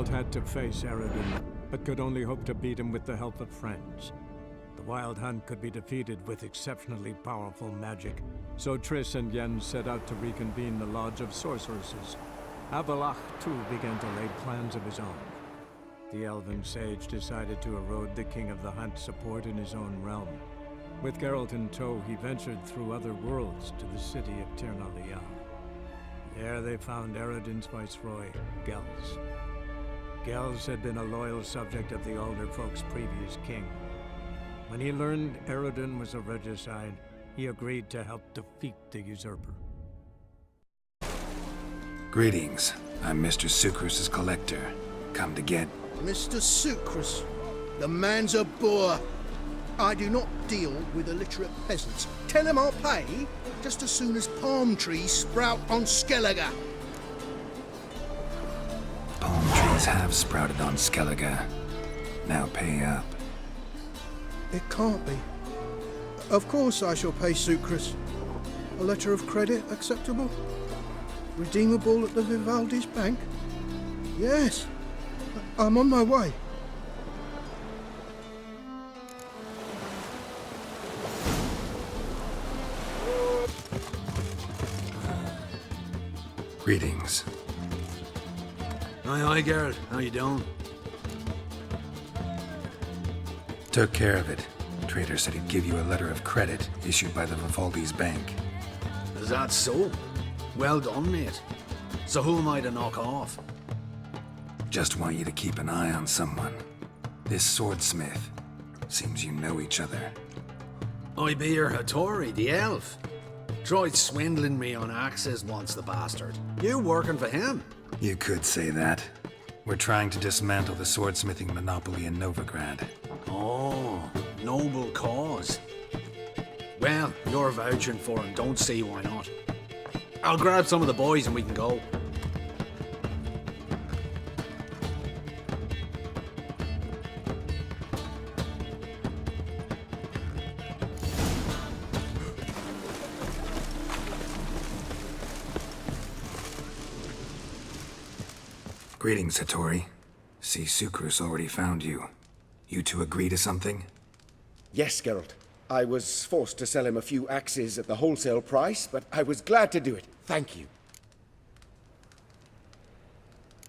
Geralt had to face Eredin, but could only hope to beat him with the help of friends. The Wild Hunt could be defeated with exceptionally powerful magic, so Triss and Yen set out to reconvene the Lodge of Sorceresses. Avalach, too, began to lay plans of his own. The elven sage decided to erode the King of the Hunt's support in his own realm. With Geralt in tow, he ventured through other worlds to the city of Tirnalia. There they found Eredin's viceroy, Gels. Gels had been a loyal subject of the Alder Folk's previous king. When he learned Eredin was a regicide, he agreed to help defeat the usurper. Greetings. I'm Mr. Sucrus's collector. Come to get... Mr. Sucrus, the man's a boor. I do not deal with illiterate peasants. Tell him I'll pay just as soon as palm trees sprout on Skellige. Palm trees have sprouted on Skellige. Now pay up. It can't be. Of course I shall pay Sucrus. A letter of credit acceptable? Redeemable at the Vivaldi's bank? Yes. I'm on my way. Greetings. Aye, Geralt. How you doing? Took care of it. Trader said he'd give you a letter of credit issued by the Vivaldi's bank. Is that so? Well done, mate. So who am I to knock off? Just want you to keep an eye on someone. This swordsmith. Seems you know each other. I be your Hattori, the elf. Tried swindling me on axes once, the bastard. You working for him? You could say that. We're trying to dismantle the swordsmithing monopoly in Novigrad. Oh, noble cause. Well, you're vouching for him, don't see why not. I'll grab some of the boys and we can go. Greetings, Hattori. See, Sucrus already found you. You two agree to something? Yes, Geralt. I was forced to sell him a few axes at the wholesale price, but I was glad to do it. Thank you.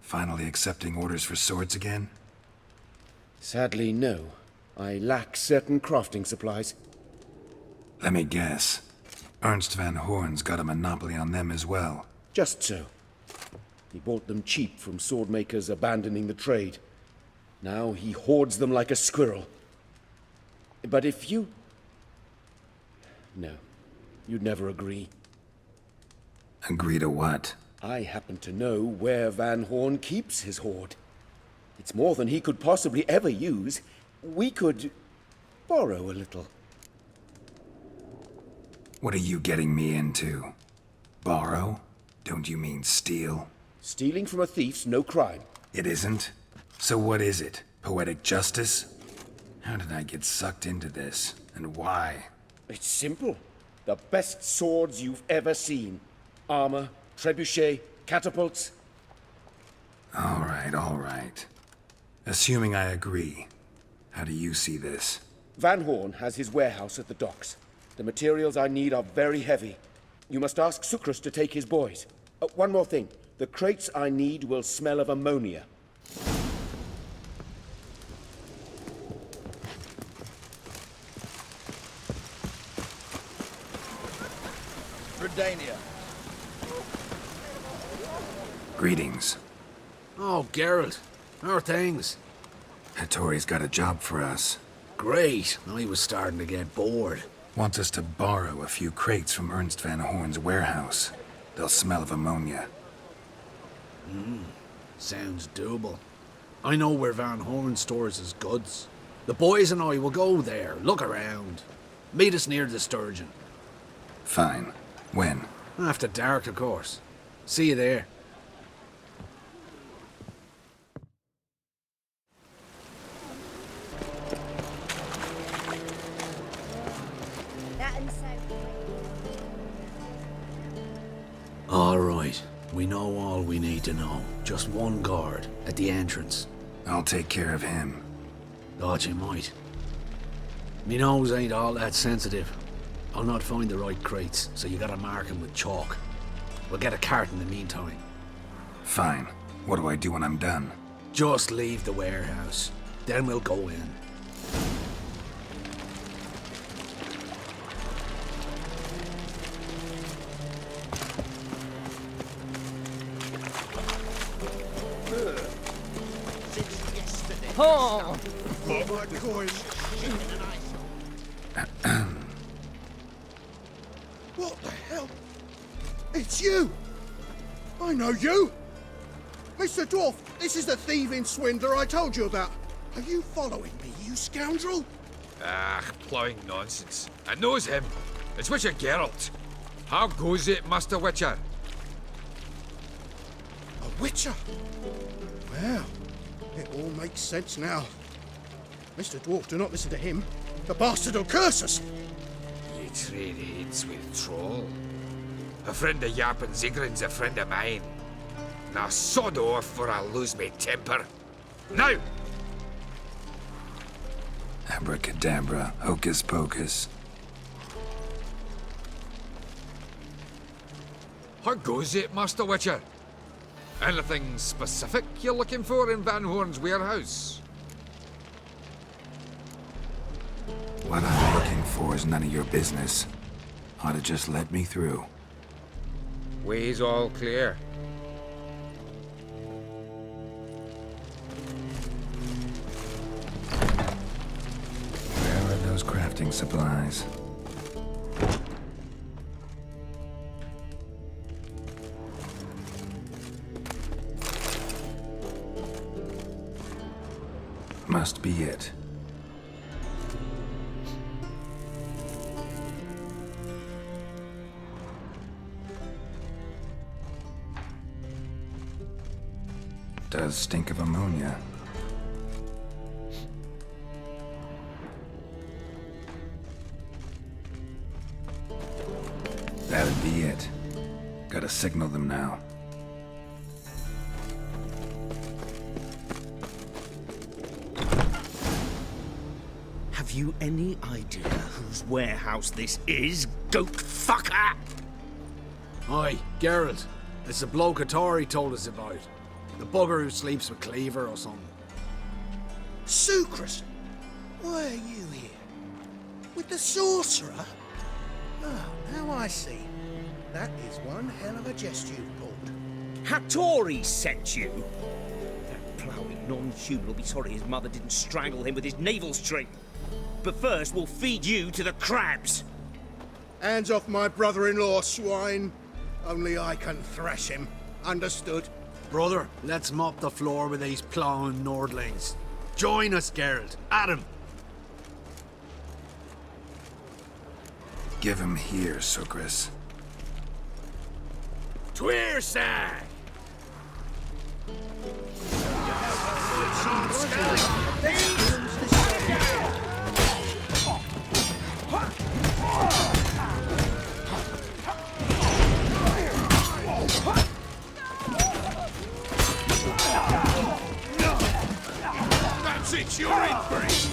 Finally accepting orders for swords again? Sadly, no. I lack certain crafting supplies. Let me guess. Ernst van Horn's got a monopoly on them as well. Just so. He bought them cheap from swordmakers abandoning the trade. Now he hoards them like a squirrel. But if you... No, you'd never agree. Agree to what? I happen to know where Van Horn keeps his hoard. It's more than he could possibly ever use. We could borrow a little. What are you getting me into? Borrow? Don't you mean steal? Stealing from a thief's no crime. It isn't? So what is it? Poetic justice? How did I get sucked into this? And why? It's simple. The best swords you've ever seen. Armor, trebuchet, catapults. All right. Assuming I agree, how do you see this? Van Horn has his warehouse at the docks. The materials I need are very heavy. You must ask Sucrus to take his boys. One more thing. The crates I need will smell of ammonia. Redania. Greetings. Oh, Geralt. How are things? Hattori's got a job for us. Great. I was starting to get bored. Wants us to borrow a few crates from Ernst van Horn's warehouse. They'll smell of ammonia. Sounds doable. I know where Van Horn stores his goods. The boys and I will go there, look around. Meet us near the Sturgeon. Fine. When? After dark, of course. See you there. All right. We know all we need to know. Just one guard at the entrance. I'll take care of him. Thought you might. Me nose ain't all that sensitive. I'll not find the right crates, so you gotta mark 'em with chalk. We'll get a cart in the meantime. Fine. What do I do when I'm done? Just leave the warehouse. Then we'll go in. Oh! My coin. What the hell? It's you! I know you! Mr. Dwarf, this is the thieving swindler I told you about. Are you following me, you scoundrel? Ah, plowing nonsense. I knows him. It's Witcher Geralt. How goes it, Master Witcher? A witcher? Well, it all makes sense now. Mr. Dwarf, do not listen to him. The bastard will curse us. You trade aids with troll. A friend of Yap and Zigrin's a friend of mine. Now sod off or I'll lose my temper. Now! Abracadabra, hocus pocus. How goes it, Master Witcher? Anything specific you're looking for in Van Horn's warehouse? What I'm looking for is none of your business. Ought to just let me through. Way's all clear. Where are those crafting supplies? Must be it. Does stink of ammonia. That'd be it. Gotta signal them now. Have you any idea whose warehouse this is, goat fucker? Aye, Geralt. It's the bloke Atari told us about. The bugger who sleeps with Cleaver or something. Sucrus, why are you here? With the sorcerer? Oh, now I see. That is one hell of a jest you've pulled. Hattori sent you? That ploughing non-human will be sorry his mother didn't strangle him with his navel string. But first, we'll feed you to the crabs. Hands off my brother-in-law, swine. Only I can thrash him. Understood? Brother, let's mop the floor with these plowing Nordlings. Join us, Geralt. Adam. Give him here, Sucrus. Tweersag! That's it, you're in for it!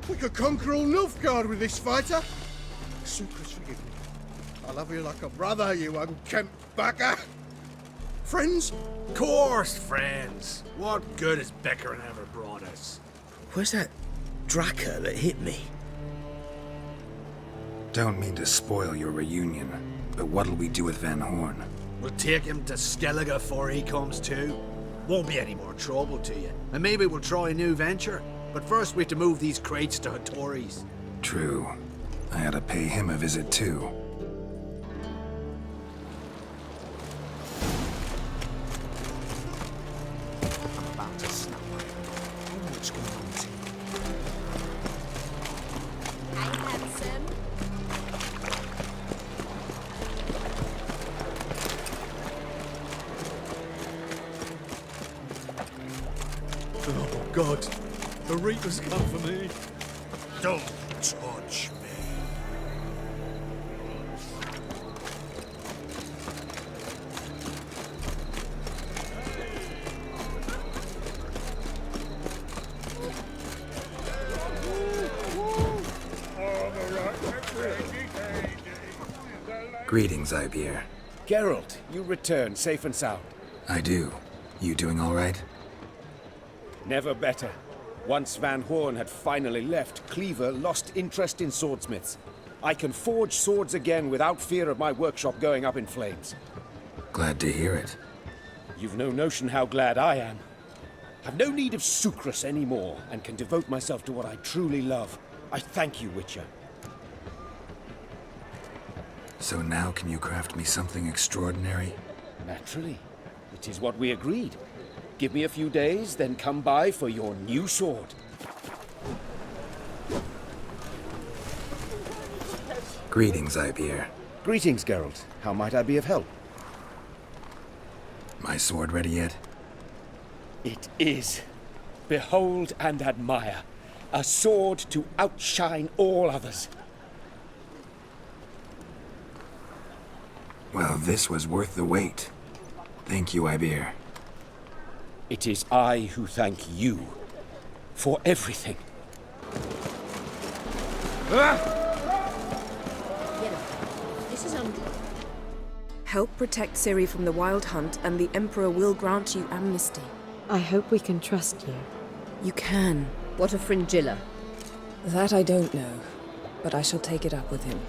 We could conquer all Nilfgaard with this fighter. Sucrus, forgive me. I love you like a brother, you unkempt bugger. Friends? Course, friends. What good has Beckering ever brought us? Where's that Draka that hit me? Don't mean to spoil your reunion, but what'll we do with Van Horn? We'll take him to Skellige before he comes to. Won't be any more trouble to you. And maybe we'll try a new venture. But first we have to move these crates to Hattori's. True. I ought to pay him a visit too. God, the Reaper's come for me. Don't touch me. Greetings, Ibeer. Geralt, you return safe and sound. I do. You doing all right? Never better. Once Van Horn had finally left, Cleaver lost interest in swordsmiths. I can forge swords again without fear of my workshop going up in flames. Glad to hear it. You've no notion how glad I am. I've no need of sucrus anymore, and can devote myself to what I truly love. I thank you, Witcher. So now can you craft me something extraordinary? Naturally. It is what we agreed. Give me a few days, then come by for your new sword. Greetings, Ibeer. Greetings, Geralt. How might I be of help? My sword ready yet? It is. Behold and admire. A sword to outshine all others. Well, this was worth the wait. Thank you, Ibeer. It is I who thank you for everything. This is on. Help protect Ciri from the Wild Hunt, and the Emperor will grant you amnesty. I hope we can trust you. You can. What of Fringilla? That I don't know, but I shall take it up with him.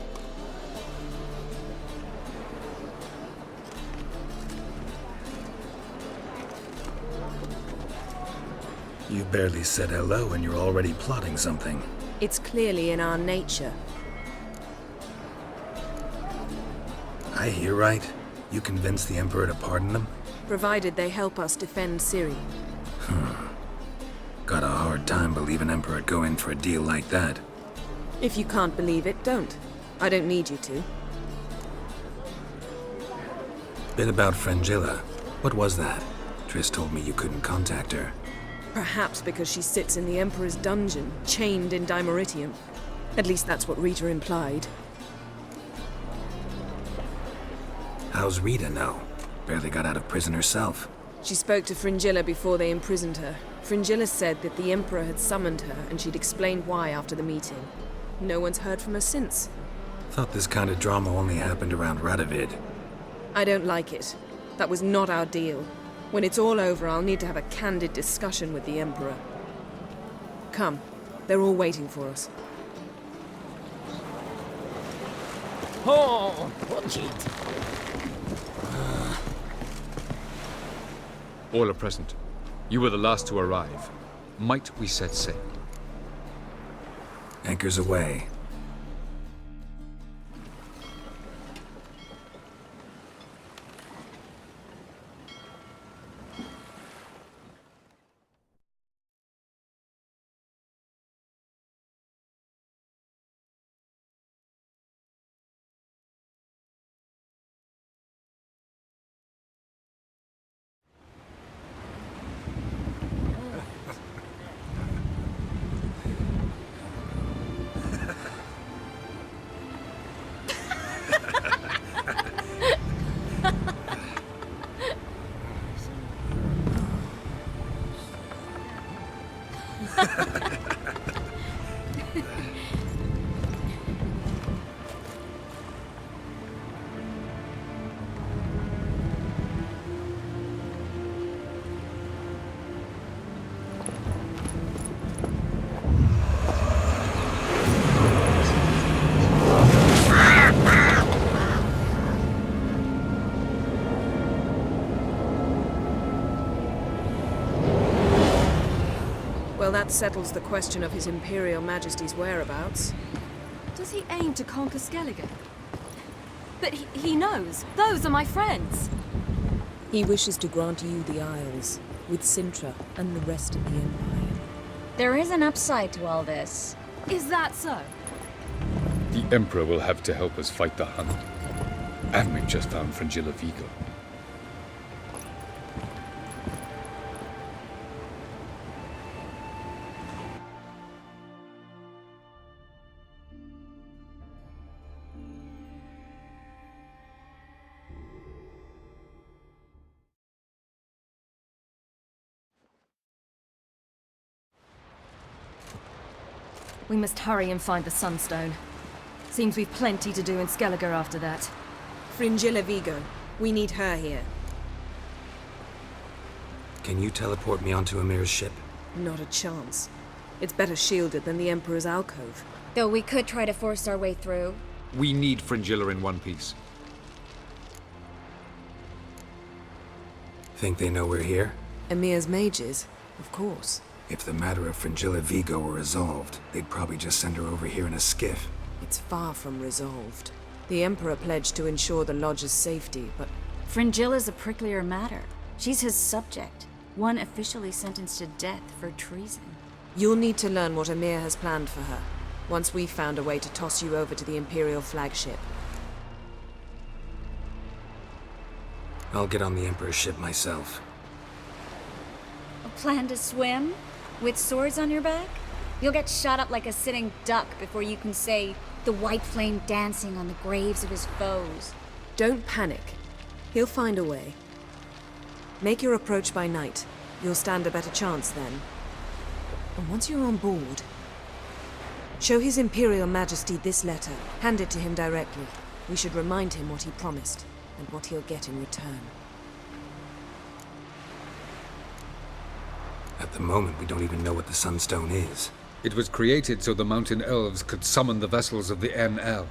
You barely said hello and you're already plotting something. It's clearly in our nature. I hear right. You convinced the Emperor to pardon them? Provided they help us defend Ciri. Got a hard time believing Emperor'd go in for a deal like that. If you can't believe it, don't. I don't need you to. Bit about Fringilla. What was that? Triss told me you couldn't contact her. Perhaps because she sits in the Emperor's dungeon, chained in Dimeritium. At least that's what Rita implied. How's Rita know? Barely got out of prison herself. She spoke to Fringilla before they imprisoned her. Fringilla said that the Emperor had summoned her, and she'd explained why after the meeting. No one's heard from her since. Thought this kind of drama only happened around Radovid. I don't like it. That was not our deal. When it's all over, I'll need to have a candid discussion with the Emperor. Come. They're all waiting for us. Oh, watch it. All are present. You were the last to arrive. Might we set sail? Anchors away. Well, that settles the question of His Imperial Majesty's whereabouts. Does he aim to conquer Skellige? But he knows. Those are my friends. He wishes to grant you the Isles, with Sintra and the rest of the Empire. There is an upside to all this. Is that so? The Emperor will have to help us fight the Hunt. And we've just found Fringilla Vigo. We must hurry and find the Sunstone. Seems we've plenty to do in Skellige after that. Fringilla Vigo. We need her here. Can you teleport me onto Amir's ship? Not a chance. It's better shielded than the Emperor's alcove. Though we could try to force our way through. We need Fringilla in one piece. Think they know we're here? Emir's mages, of course. If the matter of Fringilla Vigo were resolved, they'd probably just send her over here in a skiff. It's far from resolved. The Emperor pledged to ensure the Lodge's safety, but... Fringilla's a pricklier matter. She's his subject. One officially sentenced to death for treason. You'll need to learn what Emir has planned for her, once we've found a way to toss you over to the Imperial flagship. I'll get on the Emperor's ship myself. A plan to swim? With swords on your back? You'll get shot up like a sitting duck before you can say, the white flame dancing on the graves of his foes. Don't panic. He'll find a way. Make your approach by night. You'll stand a better chance then. And once you're on board, show His Imperial Majesty this letter. Hand it to him directly. We should remind him what he promised, and what he'll get in return. At the moment, we don't even know what the Sunstone is. It was created so the mountain elves could summon the vessels of the NL.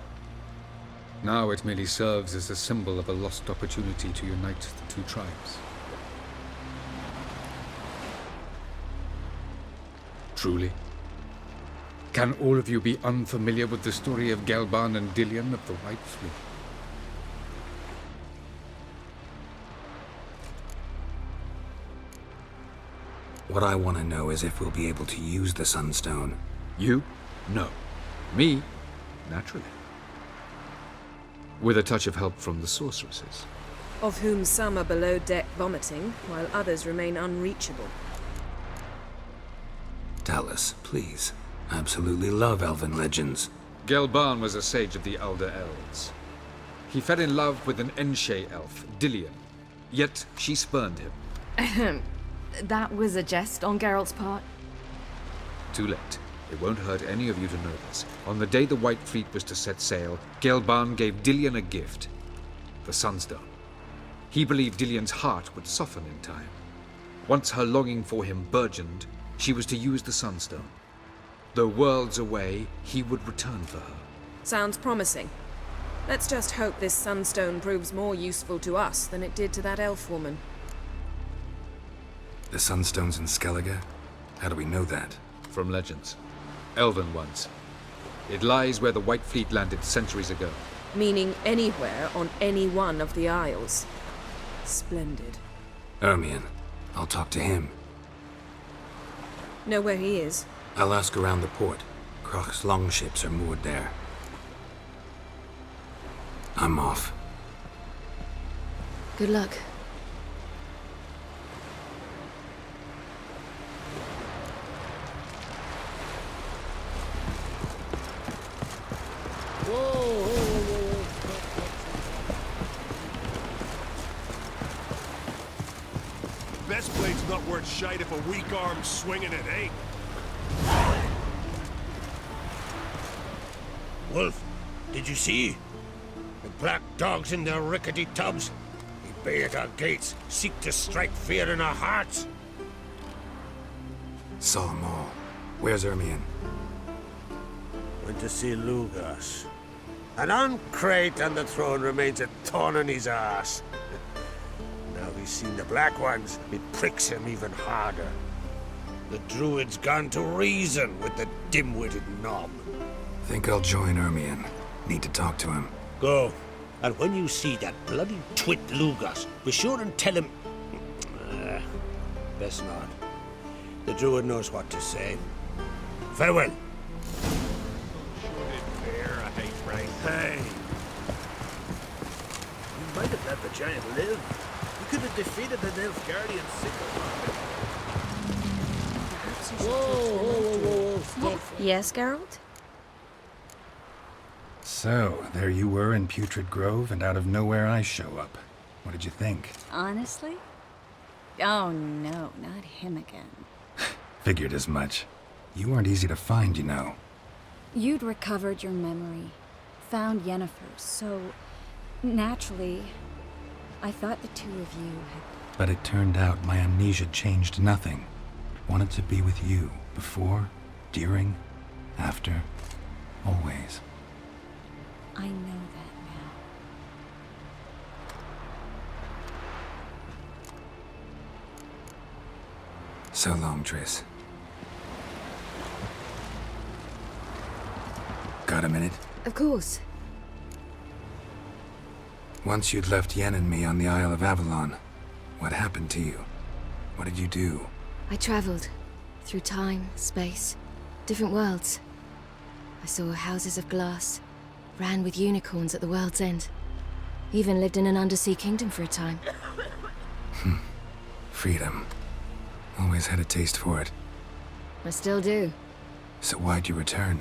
Now it merely serves as a symbol of a lost opportunity to unite the two tribes. Truly? Can all of you be unfamiliar with the story of Gelban and Dillion of the White Fleet? What I want to know is if we'll be able to use the Sunstone. You? No. Me? Naturally. With a touch of help from the sorceresses. Of whom some are below deck vomiting, while others remain unreachable. Tell us, please. I absolutely love elven legends. Gelban was a sage of the Elder Elves. He fell in love with an Enshe elf, Dillion. Yet she spurned him. That was a jest on Geralt's part. Too late. It won't hurt any of you to know this. On the day the White Fleet was to set sail, Gelban gave Dillion a gift. The Sunstone. He believed Dillion's heart would soften in time. Once her longing for him burgeoned, she was to use the Sunstone. Though worlds away, he would return for her. Sounds promising. Let's just hope this Sunstone proves more useful to us than it did to that elf woman. The Sunstone's in Skellige? How do we know that? From legends. Elven ones. It lies where the White Fleet landed centuries ago. Meaning anywhere on any one of the Isles. Splendid. Ermion. I'll talk to him. Know where he is? I'll ask around the port. Krach's longships are moored there. I'm off. Good luck. Best blade's not worth shite if a weak arm's swinging it, eh? Wolf, did you see? The black dogs in their rickety tubs. They bay at our gates, seek to strike fear in our hearts. Saw 'em all. Where's Ermion? Went to see Lugas. An uncrate on the throne remains a thorn in his ass. Now he's seen the Black Ones, it pricks him even harder. The Druid's gone to reason with the dim-witted knob. Think I'll join Ermion. Need to talk to him. Go. And when you see that bloody twit Lugas, be sure and tell him... best not. The Druid knows what to say. Farewell. Hey! You might have let the giant live. You could have defeated the Nilfgaardian Whoa. Yes, Geralt? So, there you were in Putrid Grove, and out of nowhere I show up. What did you think? Honestly? Oh no, not him again. Figured as much. You weren't easy to find, you know. You'd recovered your memory, found Yennefer, so naturally, I thought the two of you had... But it turned out my amnesia changed nothing. Wanted to be with you, before, during, after, always. I know that now. So long, Triss. Got a minute? Of course. Once you'd left Yen and me on the Isle of Avalon, what happened to you? What did you do? I traveled through time, space, different worlds. I saw houses of glass, ran with unicorns at the world's end. Even lived in an undersea kingdom for a time. Freedom. Always had a taste for it. I still do. So why'd you return?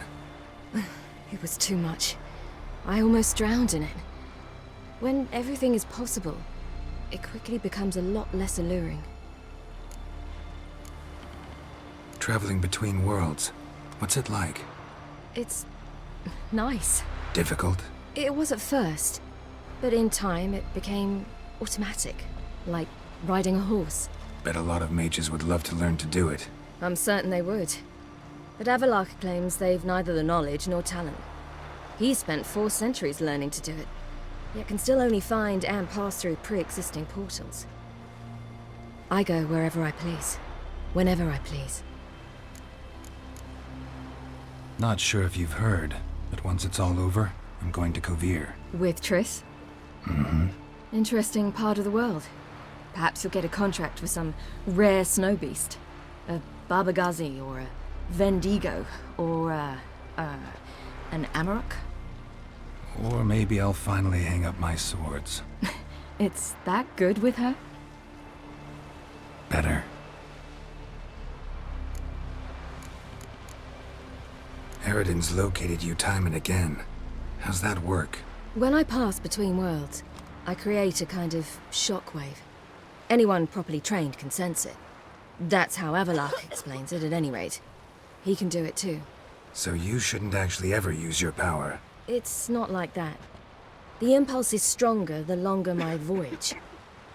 It was too much. I almost drowned in it. When everything is possible, it quickly becomes a lot less alluring. Traveling between worlds. What's it like? It's nice. Difficult? It was at first, but in time it became automatic, like riding a horse. Bet a lot of mages would love to learn to do it. I'm certain they would. But Avalok claims they've neither the knowledge nor talent. He's spent 4 centuries learning to do it, yet can still only find and pass through pre-existing portals. I go wherever I please, whenever I please. Not sure if you've heard, but once it's all over, I'm going to Kovir. With Triss? Mm-hmm. Interesting part of the world. Perhaps you'll get a contract with some rare snow beast. A Barbagazi, or a Vendigo, or an Amarok? Or maybe I'll finally hang up my swords. It's that good with her? Better. Eridan's located you time and again. How's that work? When I pass between worlds, I create a kind of shockwave. Anyone properly trained can sense it. That's how Avalok explains it, at any rate. He can do it too. So you shouldn't actually ever use your power. It's not like that. The impulse is stronger the longer my voyage.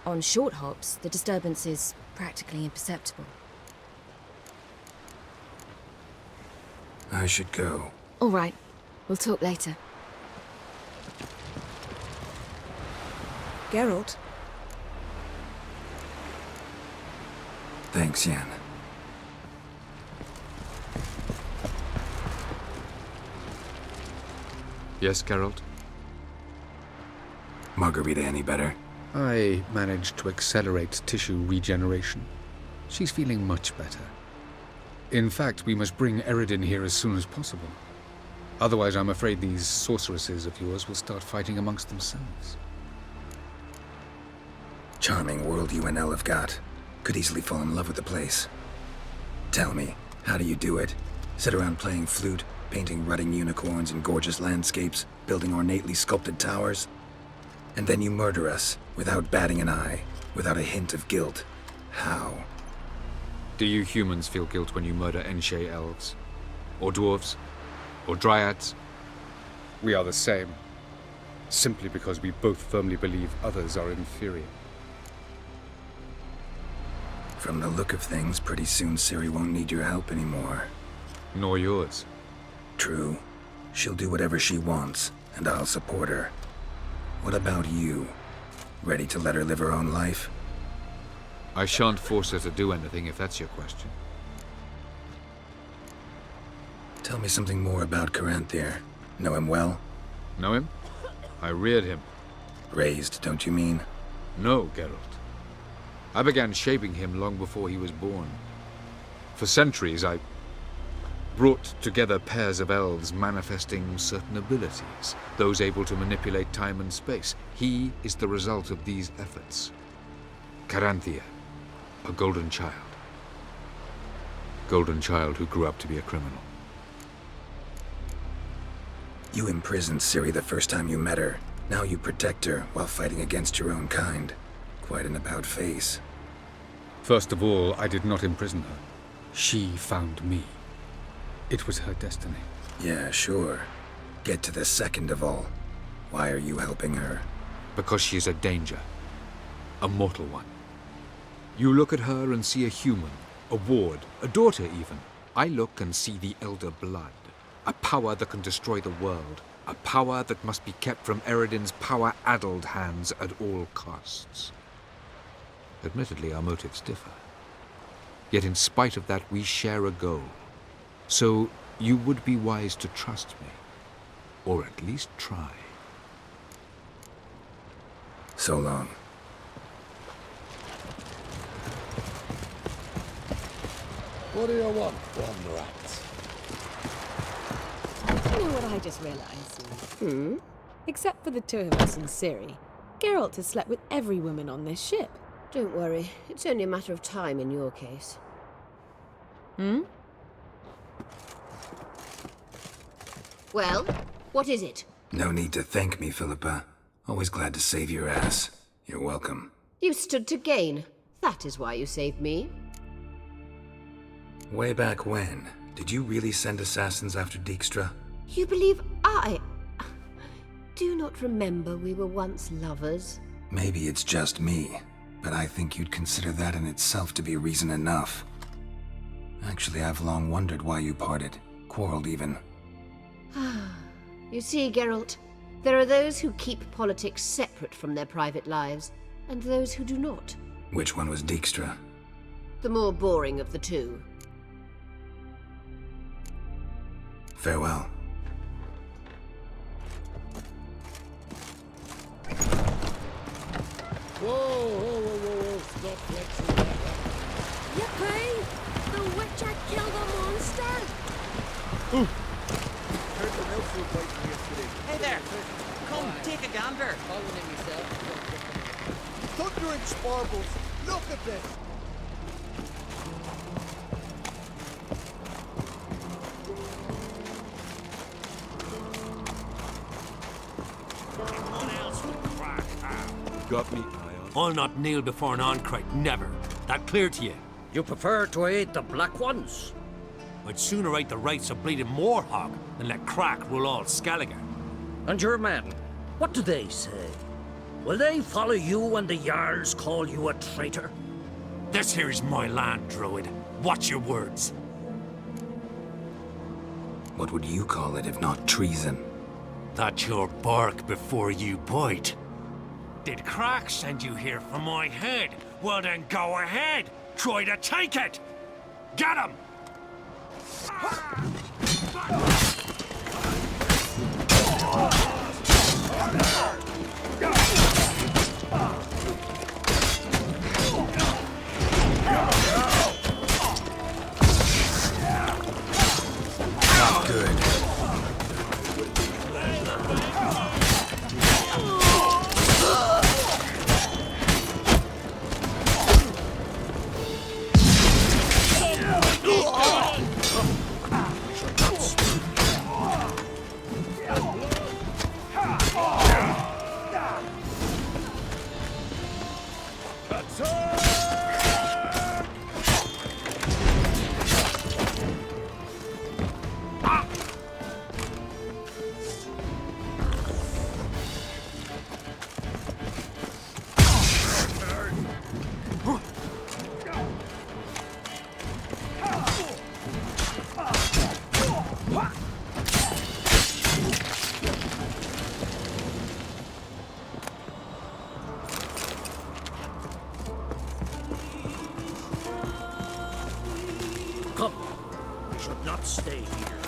On short hops, the disturbance is practically imperceptible. I should go. All right. We'll talk later. Geralt? Thanks, Yen. Yes, Geralt? Margarita any better? I managed to accelerate tissue regeneration. She's feeling much better. In fact, we must bring Eridan here as soon as possible. Otherwise, I'm afraid these sorceresses of yours will start fighting amongst themselves. Charming world you and Elle have got. Could easily fall in love with the place. Tell me, how do you do it? Sit around playing flute, painting rutting unicorns and gorgeous landscapes, building ornately sculpted towers? And then you murder us, without batting an eye, without a hint of guilt. How? Do you humans feel guilt when you murder Enshe elves? Or dwarves? Or dryads? We are the same. Simply because we both firmly believe others are inferior. From the look of things, pretty soon Ciri won't need your help anymore. Nor yours. True. She'll do whatever she wants, and I'll support her. What about you? Ready to let her live her own life? I shan't force her to do anything, if that's your question. Tell me something more about Caranthir. Know him well? Know him? I reared him. Raised, don't you mean? No, Geralt. I began shaping him long before he was born. For centuries, I brought together pairs of elves manifesting certain abilities, those able to manipulate time and space. He is the result of these efforts. Caranthir, a golden child. Golden child who grew up to be a criminal. You imprisoned Ciri the first time you met her. Now you protect her while fighting against your own kind. Quite an about-face. First of all, I did not imprison her. She found me. It was her destiny. Yeah, sure. Get to the second of all. Why are you helping her? Because she's a danger. A mortal one. You look at her and see a human, a ward, a daughter even. I look and see the Elder Blood. A power that can destroy the world. A power that must be kept from Eredin's power-addled hands at all costs. Admittedly, our motives differ. Yet in spite of that, we share a goal. So you would be wise to trust me. Or at least try. So long. What do you want, one rat? You know what I just realized? Except for the two of us in Ciri, Geralt has slept with every woman on this ship. Don't worry, it's only a matter of time in your case. Well, what is it? No need to thank me, Philippa. Always glad to save your ass. You're welcome. You stood to gain. That is why you saved me. Way back when, did you really send assassins after Dijkstra? You believe I... Do you not remember we were once lovers? Maybe it's just me, but I think you'd consider that in itself to be reason enough. Actually, I've long wondered why you parted. Quarreled even. You see, Geralt, there are those who keep politics separate from their private lives, and those who do not. Which one was Dijkstra? The more boring of the two. Farewell. Whoa, stop flexing that. Yippee! The witch had killed a monster! Heard the milk food fight from yesterday. Hey there! Come, take a gander! Thundering sparbles! Look at this! Anyone else with crack, Got me eye on. I'll not kneel before an Oncrite, never. That clear to you? You prefer to eat the black ones? I'd sooner eat the rights of bleeding Moorhog than let crack rule all Skellige. And your men, what do they say? Will they follow you when the Jarls call you a traitor? This here is my land, Druid. Watch your words. What would you call it if not treason? That's your bark before you bite. Did crack send you here for my head? Well then go ahead! Try to take it! Get him! Not good. Come, we should not stay here.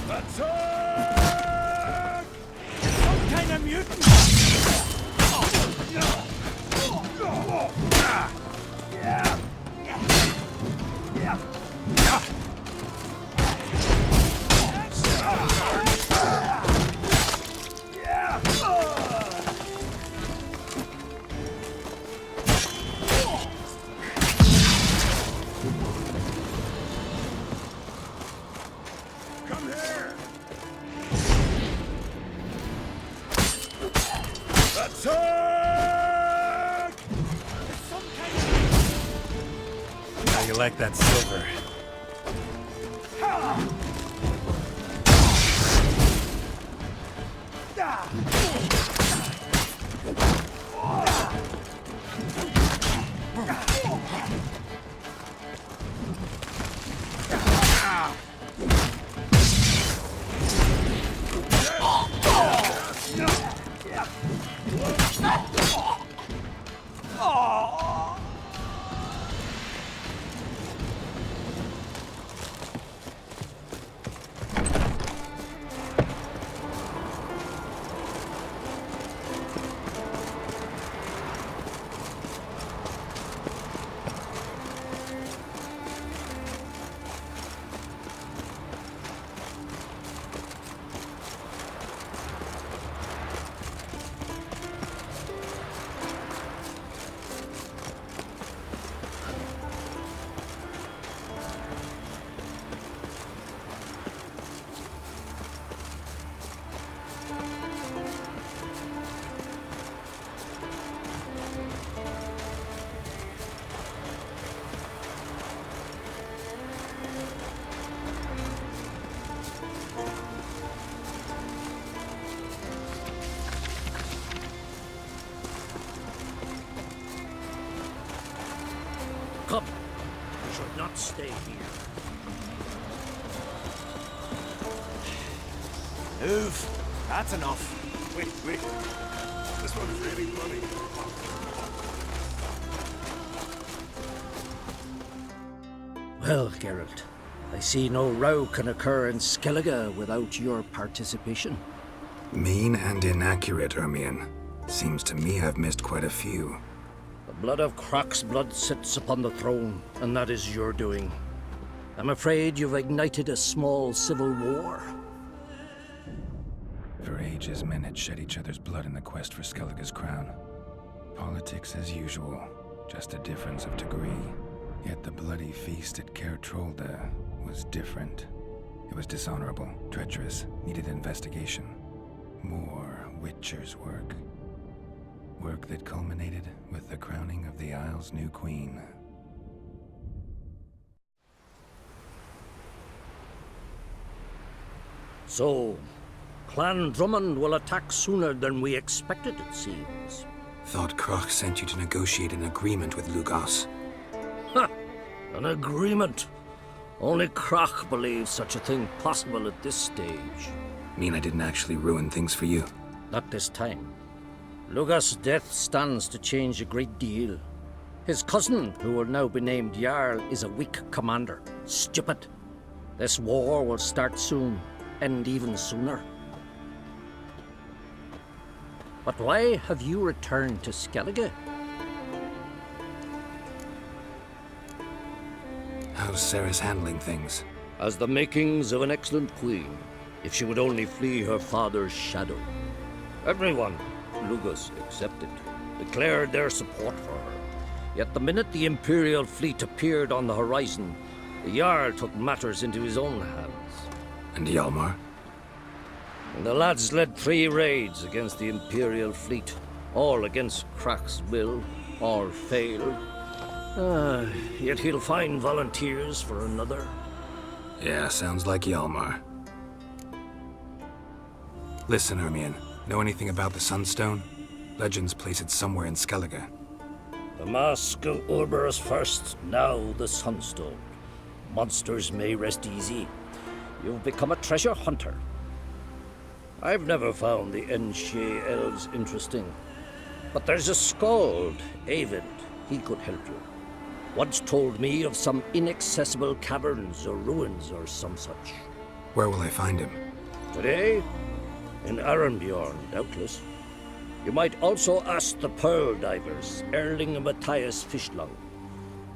Attack! Some kind of mutant! you like that silver. Come. We should not stay here. Move. That's enough. Wait. This one's really funny. Well, Geralt, I see no row can occur in Skellige without your participation. Mean and inaccurate, Ermion. Seems to me I've missed quite a few. The blood of Croc's blood sits upon the throne, and that is your doing. I'm afraid you've ignited a small civil war. For ages, men had shed each other's blood in the quest for Skellige's crown. Politics as usual, just a difference of degree. Yet the bloody feast at Caer Trolda was different. It was dishonorable, treacherous, needed investigation. More Witcher's work. Work that culminated with the crowning of the Isle's new queen. So, Clan Drummond will attack sooner than we expected, it seems. Thought Croc sent you to negotiate an agreement with Lugos. Ha! An agreement? Only Croc believes such a thing possible at this stage. Mean I didn't actually ruin things for you? Not this time. Lugos' death stands to change a great deal. His cousin, who will now be named Jarl, is a weak commander. Stupid. This war will start soon, end even sooner. But why have you returned to Skellige? How's Sarah's handling things? As the makings of an excellent queen, if she would only flee her father's shadow. Everyone, Lugos excepted, declared their support for her. Yet the minute the Imperial fleet appeared on the horizon, the Jarl took matters into his own hands. And Hjalmar? And the lads led 3 raids against the Imperial fleet, all against Croc's will, all failed. Yet he'll find volunteers for another. Yeah, sounds like Hjalmar. Listen, Ermion, know anything about the Sunstone? Legends place it somewhere in Skellige. The Mask of Urberus first, now the Sunstone. Monsters may rest easy. You've become a treasure hunter. I've never found the Enshe elves interesting. But there's a skald, Avid. He could help you. Once told me of some inaccessible caverns or ruins or some such. Where will I find him? Today? In Arenbjorn, doubtless. You might also ask the Pearl Divers, Erling and Matthias Fishlung.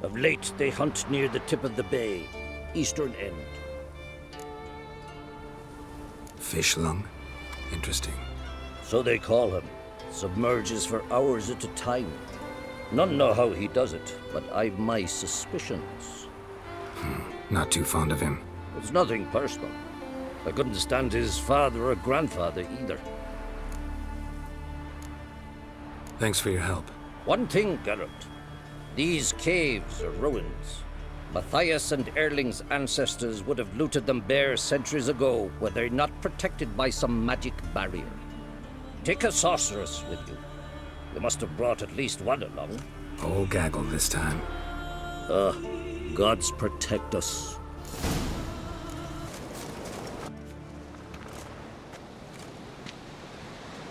Of late, they hunt near the tip of the bay, eastern end. Fishlung? Interesting. So they call him. Submerges for hours at a time. None know how he does it, but I've my suspicions. Not too fond of him. It's nothing personal. I couldn't stand his father or grandfather either. Thanks for your help. One thing, Geralt. These caves are ruins. Matthias and Erling's ancestors would have looted them bare centuries ago were they not protected by some magic barrier. Take a sorceress with you. You must have brought at least one along. Whole gaggle this time. Gods protect us.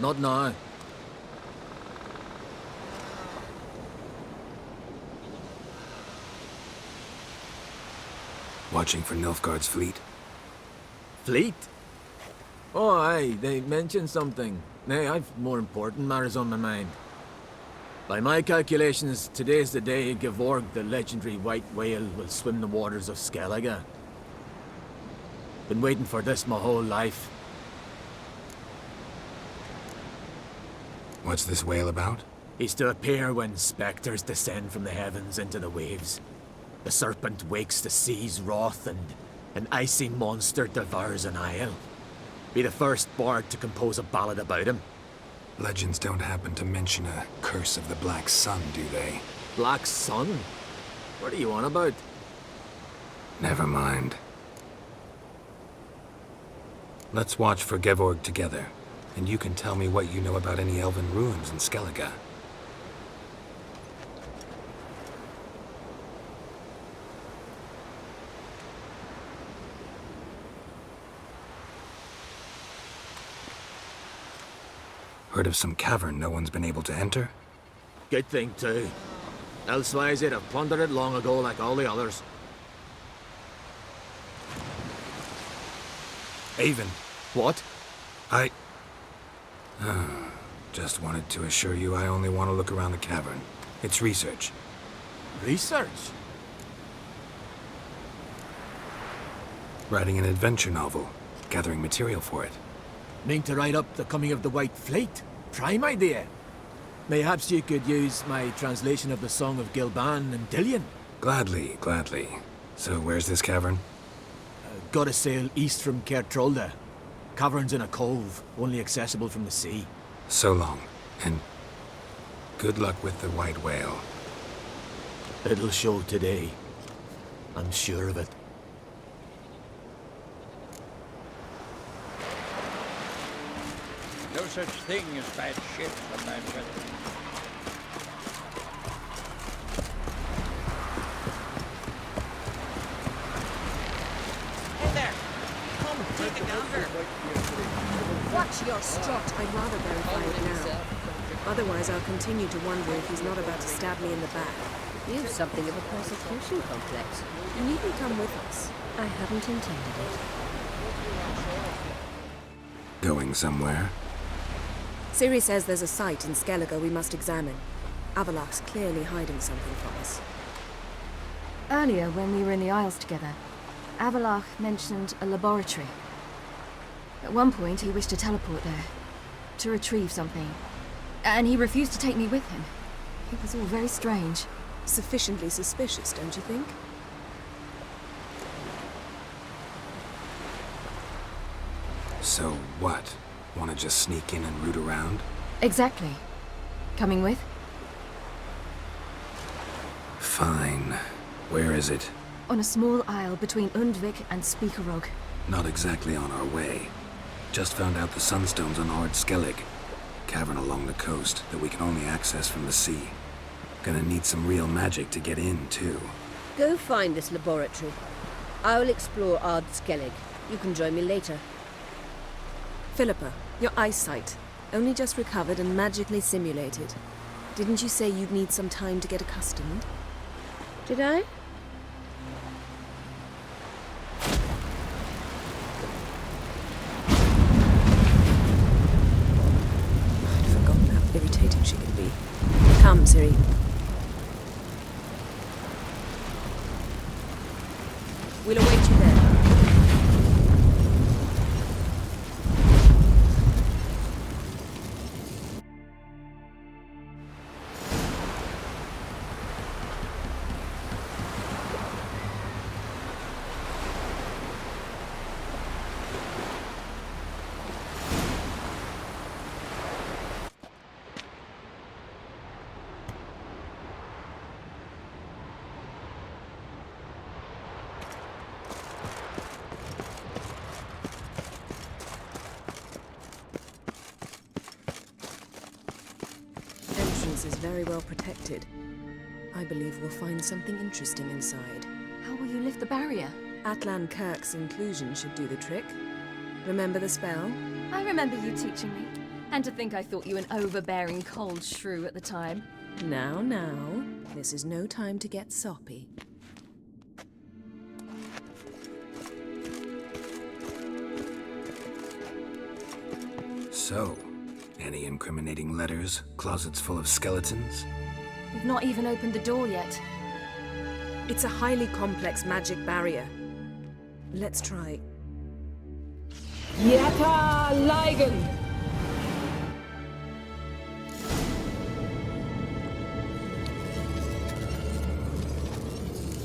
Not now. Watching for Nilfgaard's fleet? Fleet? Oh, aye, they mentioned something. Nay, I've more important matters on my mind. By my calculations, today's the day Gevorg, the legendary white whale, will swim the waters of Skellige. Been waiting for this my whole life. What's this whale about? He's to appear when spectres descend from the heavens into the waves. The serpent wakes the sea's wrath, and an icy monster devours an isle. Be the first bard to compose a ballad about him. Legends don't happen to mention a curse of the Black Sun, do they? Black Sun? What are you on about? Never mind. Let's watch for Gevorg together, and you can tell me what you know about any elven ruins in Skellige. Heard of some cavern no one's been able to enter? Good thing, too. Elsewise, they'd have plundered it long ago like all the others. Avon. What? Just wanted to assure you I only want to look around the cavern. It's research. Research? Writing an adventure novel. Gathering material for it. Mean to write up the coming of the White Fleet? Prime idea. Mayhaps you could use my translation of the Song of Gilban and Dillion. Gladly, gladly. So where's this cavern? Gotta sail east from Kertrolda. Cavern's in a cove, only accessible from the sea. So long, and good luck with the white whale. It'll show today. I'm sure of it. No such thing as bad ships and bad weather. Hey there! Come, take a gander! Watch your strut. I'd rather verify it now. Otherwise, I'll continue to wonder if he's not about to stab me in the back. You've something of a persecution complex. You needn't come with us. I hadn't intended it. Going somewhere? Ciri says there's a site in Skellige we must examine. Avalach's clearly hiding something from us. Earlier, when we were in the Isles together, Avalach mentioned a laboratory. At one point, he wished to teleport there, to retrieve something. And he refused to take me with him. It was all very strange. Sufficiently suspicious, don't you think? So what? Want to just sneak in and root around? Exactly. Coming with? Fine. Where is it? On a small isle between Undvik and Speakerog. Not exactly on our way. Just found out the sunstones on Ard Skellig. Cavern along the coast that we can only access from the sea. Gonna need some real magic to get in, too. Go find this laboratory. I'll explore Ard Skellig. You can join me later. Philippa, your eyesight. Only just recovered and magically simulated. Didn't you say you'd need some time to get accustomed? Did I? I'd forgotten how irritating she can be. Come, Ciri. We'll await you there. place is very well protected. I believe we'll find something interesting inside. How will you lift the barrier? Atlan Kirk's inclusion should do the trick. Remember the spell? I remember you teaching me. And to think I thought you an overbearing cold shrew at the time. Now, this is no time to get soppy. So, any incriminating letters? Closets full of skeletons? We've not even opened the door yet. It's a highly complex magic barrier. Let's try. Yata Ligen!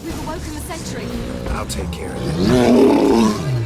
We've awoken the sentry. I'll take care of it.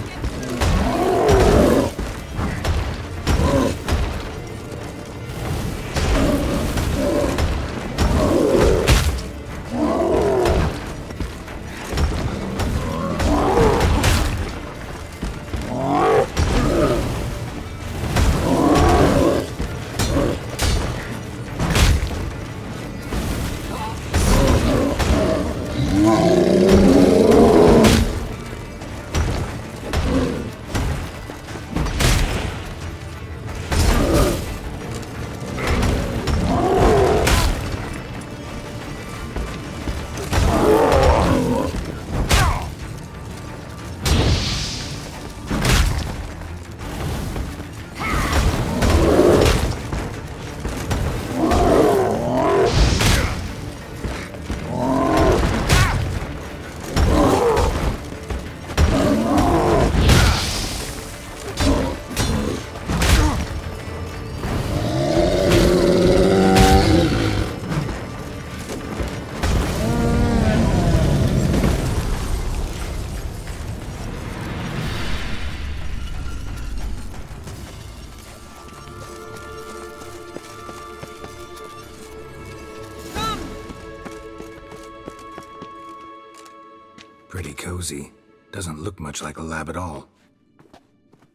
Pretty cozy. Doesn't look much like a lab at all.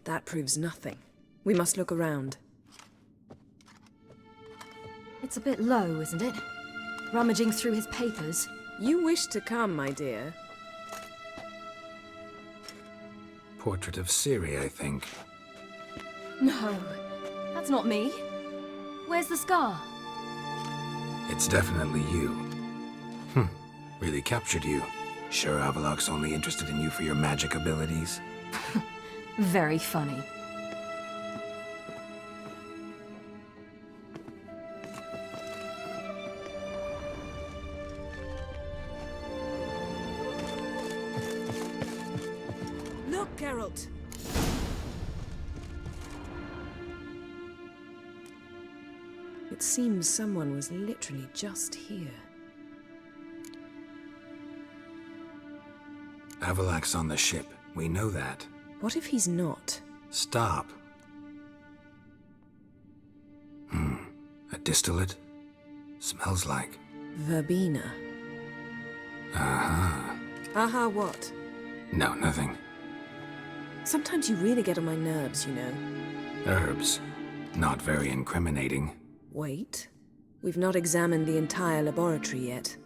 That proves nothing. We must look around. It's a bit low, isn't it? Rummaging through his papers. You wish to come, my dear. Portrait of Ciri, I think. No, that's not me. Where's the scar? It's definitely you. Really captured you. Sure Avalok's only interested in you for your magic abilities? Very funny. Look, Geralt! It seems someone was literally just here. Avalok's on the ship. We know that. What if he's not? Stop. A distillate? Smells like... Verbena. Aha. Aha what? No, nothing. Sometimes you really get on my nerves, you know. Herbs. Not very incriminating. Wait. We've not examined the entire laboratory yet.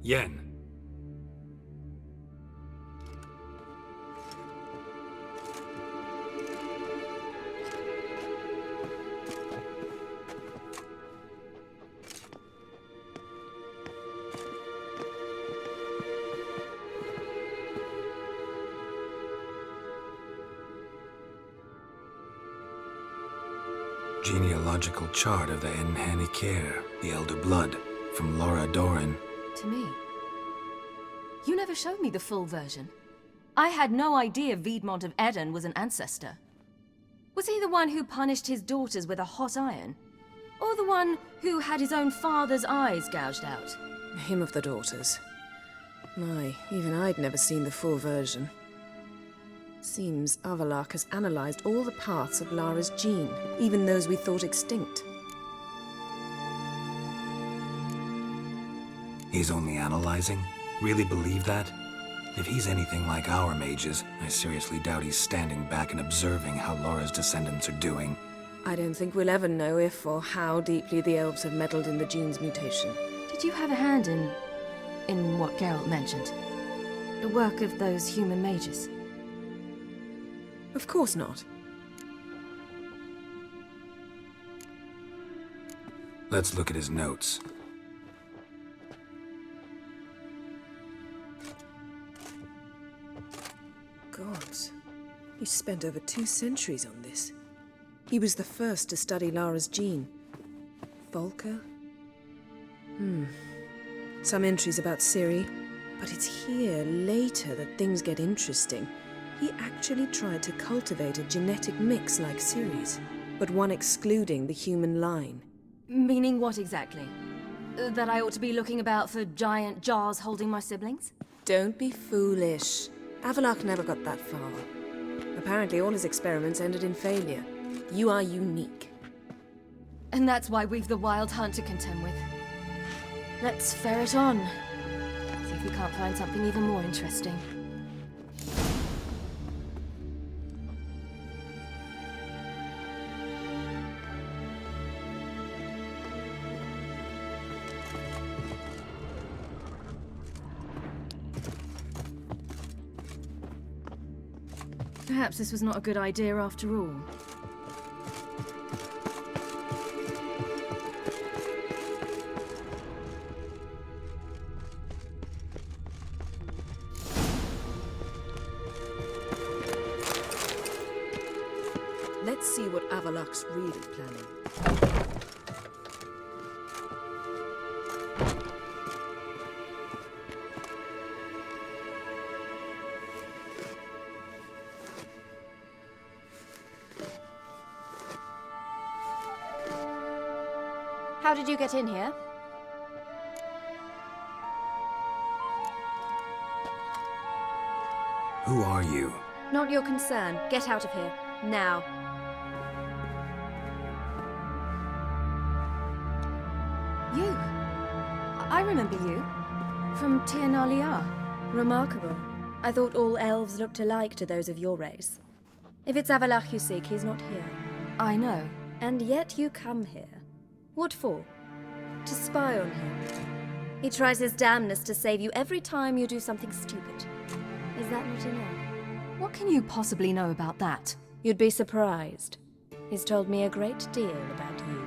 Yen. Genealogical chart of the Enhanikir, the Elder Blood, from Laura Doran. To me. You never showed me the full version. I had no idea Viedmont of Eden was an ancestor. Was he the one who punished his daughters with a hot iron? Or the one who had his own father's eyes gouged out? Him of the daughters. My, even I'd never seen the full version. Seems Avalok has analyzed all the paths of Lara's gene, even those we thought extinct. He's only analyzing? Really believe that? If he's anything like our mages, I seriously doubt he's standing back and observing how Laura's descendants are doing. I don't think we'll ever know if or how deeply the elves have meddled in the gene's mutation. Did you have a hand in what Geralt mentioned? The work of those human mages? Of course not. Let's look at his notes. Gods. He spent over 2 centuries on this. He was the first to study Lara's gene. Volker? Some entries about Ciri, but it's here, later, that things get interesting. He actually tried to cultivate a genetic mix like Ciri's, but one excluding the human line. Meaning what exactly? That I ought to be looking about for giant jars holding my siblings? Don't be foolish. Avalok never got that far. Apparently all his experiments ended in failure. You are unique. And that's why we've the Wild Hunt to contend with. Let's ferret on. See if we can't find something even more interesting. Perhaps this was not a good idea after all. Let's see what Avalok's really planning. How did you get in here? Who are you? Not your concern. Get out of here. Now. You? I remember you. From Tir na Liar. Remarkable. I thought all elves looked alike to those of your race. If it's Avalok you seek, he's not here. I know. And yet you come here. What for? To spy on him. He tries his damnedest to save you every time you do something stupid. Is that not enough? What can you possibly know about that? You'd be surprised. He's told me a great deal about you.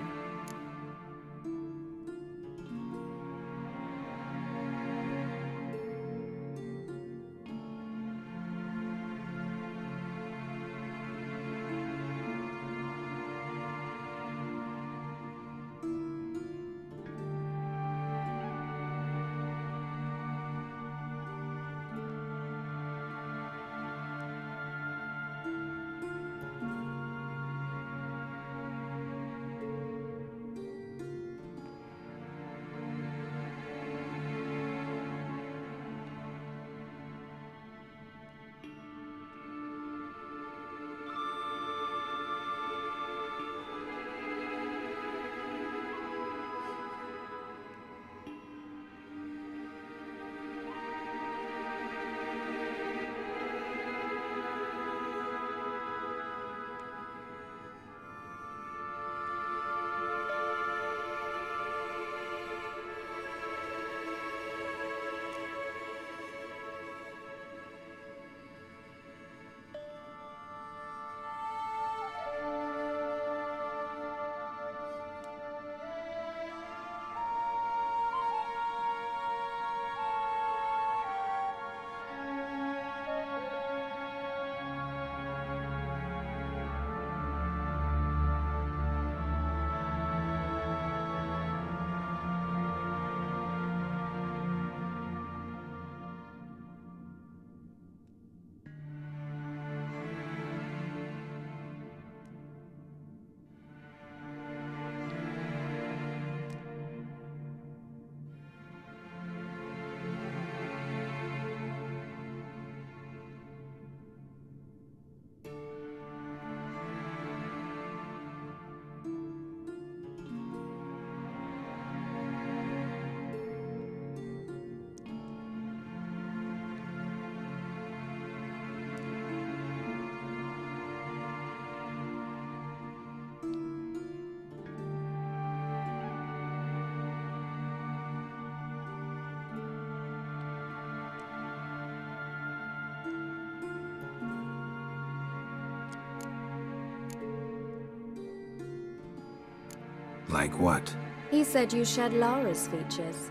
Like what? He said you shared Lara's features.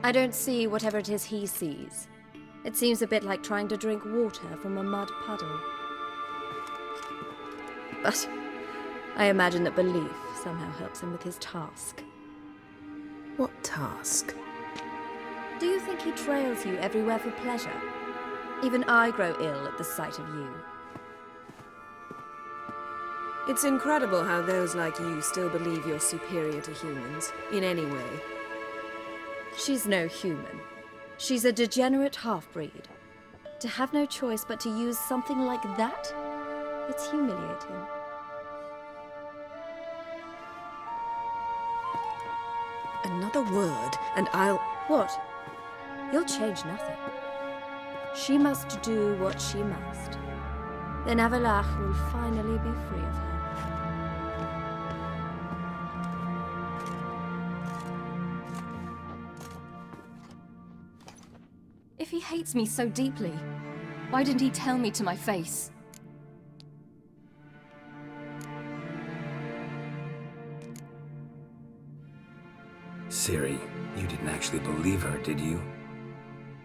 I don't see whatever it is he sees. It seems a bit like trying to drink water from a mud puddle. But I imagine that belief somehow helps him with his task. What task? Do you think he trails you everywhere for pleasure? Even I grow ill at the sight of you. It's incredible how those like you still believe you're superior to humans, in any way. She's no human. She's a degenerate half-breed. To have no choice but to use something like that, it's humiliating. Another word, and I'll... What? You'll change nothing. She must do what she must. Then Avalach will finally be free of her. If he hates me so deeply, why didn't he tell me to my face? Ciri, you didn't actually believe her, did you?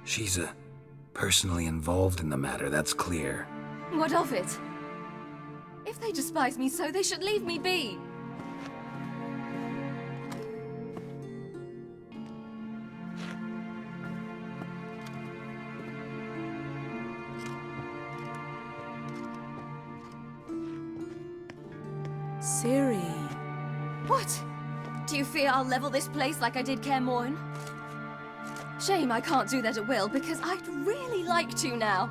She's personally involved in the matter, that's clear. What of it? If they despise me so, they should leave me be. Ciri. What? Do you fear I'll level this place like I did Kaer Morhen? Shame I can't do that at will, because I'd really like to now.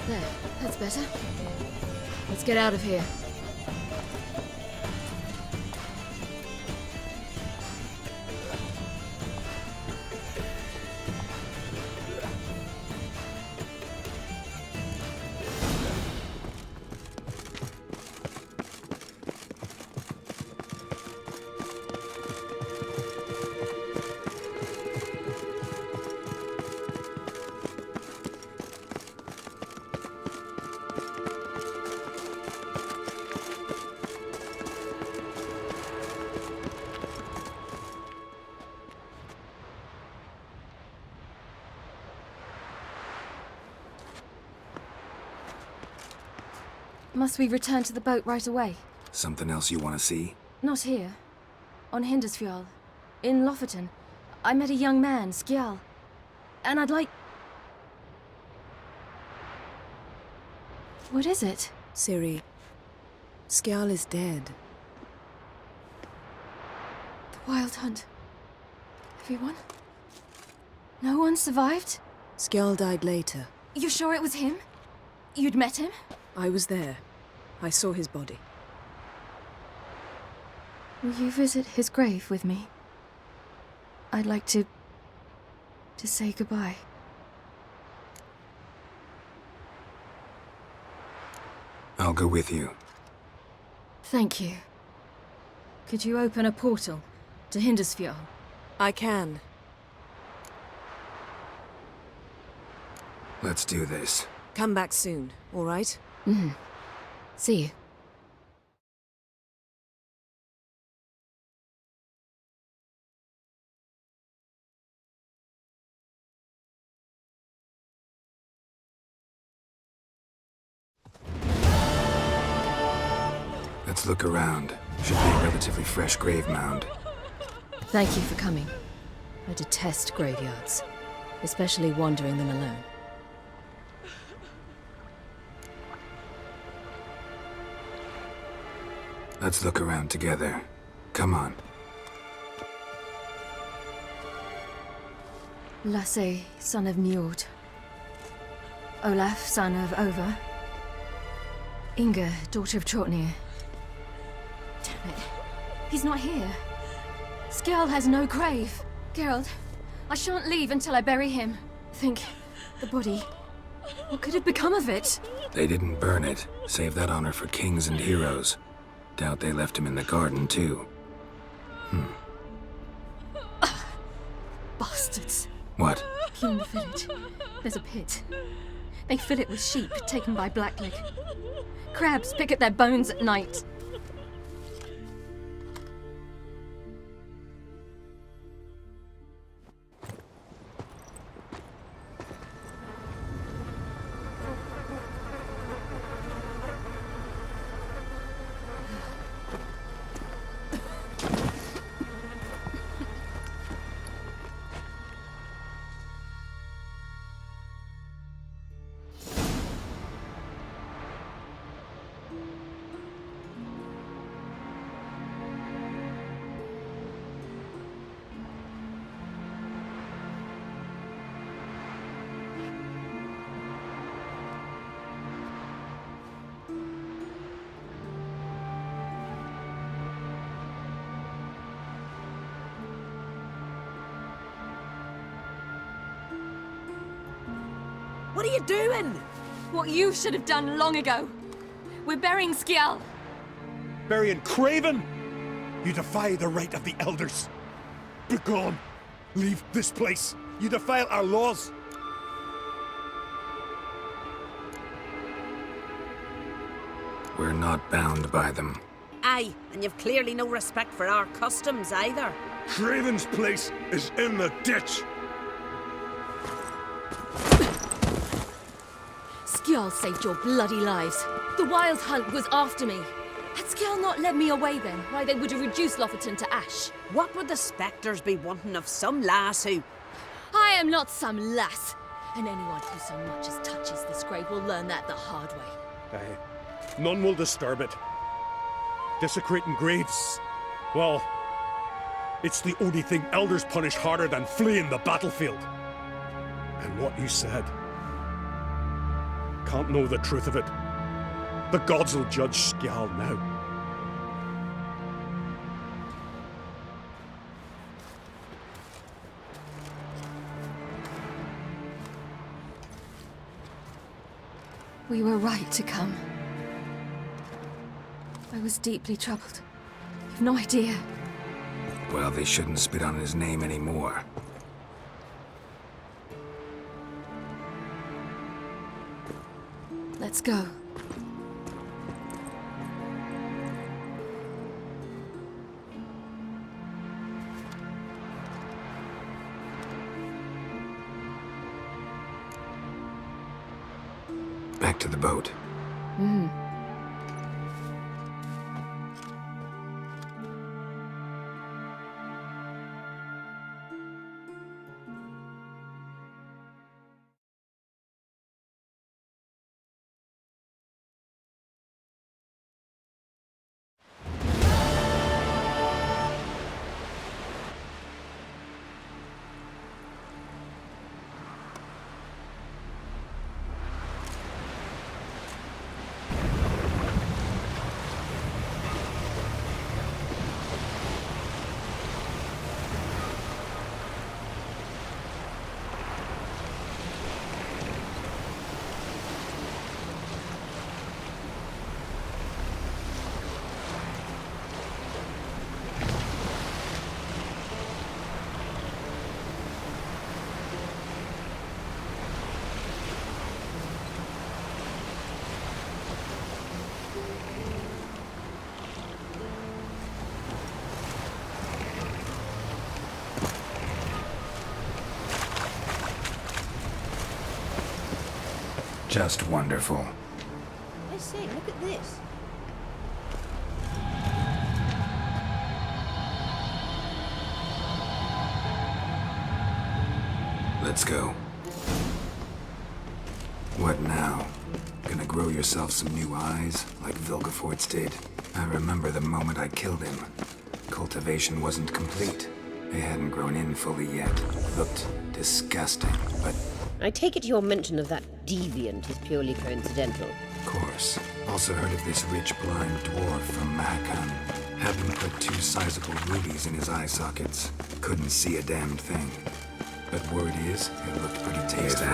There, that's better. Let's get out of here. Must we return to the boat right away? Something else you want to see? Not here. On Hindersfjall. In Lofoten. I met a young man, Skjal. And I'd like... What is it? Ciri, Skjal is dead. The Wild Hunt. Everyone? No one survived? Skjal died later. You sure it was him? You'd met him? I was there. I saw his body. Will you visit his grave with me? I'd like to say goodbye. I'll go with you. Thank you. Could you open a portal to Hindusfjall? I can. Let's do this. Come back soon, all right? Mm-hmm. See you. Let's look around. Should be a relatively fresh grave mound. Thank you for coming. I detest graveyards, especially wandering them alone. Let's look around together. Come on. Lasse, son of Njord. Olaf, son of Over. Inga, daughter of Trotnir. Damn it. He's not here. Skjal has no grave. Geralt, I shan't leave until I bury him. Think, the body. What could have become of it? They didn't burn it. Save that honor for kings and heroes. Doubt they left him in the garden, too. Bastards. What? Here in the village, there's a pit. They fill it with sheep taken by Blackleg. Crabs pick at their bones at night. What are you doing? What you should have done long ago. We're burying Skjal. Burying Craven? You defy the right of the elders. Begone. Leave this place. You defile our laws. We're not bound by them. Aye, and you've clearly no respect for our customs either. Craven's place is in the ditch. Skjal saved your bloody lives. The Wild Hunt was after me. Had Skjal not led me away then, why they would have reduced Lofoten to ash. What would the spectres be wanting of some lass who... I am not some lass. And anyone who so much as touches this grave will learn that the hard way. Aye. None will disturb it. Desecrating graves, well, it's the only thing elders punish harder than fleeing the battlefield. And what you said, can't know the truth of it. The gods will judge Skjal now. We were right to come. I was deeply troubled. You've no idea. Well, they shouldn't spit on his name anymore. Let's go. Back to the boat. Just wonderful. I say, look at this. Let's go. What now? Gonna grow yourself some new eyes, like Vilgefortz did? I remember the moment I killed him. Cultivation wasn't complete. They hadn't grown in fully yet. Looked disgusting, but... I take it your mention of that deviant is purely coincidental. Of course. Also heard of this rich blind dwarf from Mahakan. Had him put 2 sizable rubies in his eye sockets. Couldn't see a damned thing. But word is, it looked pretty tasty.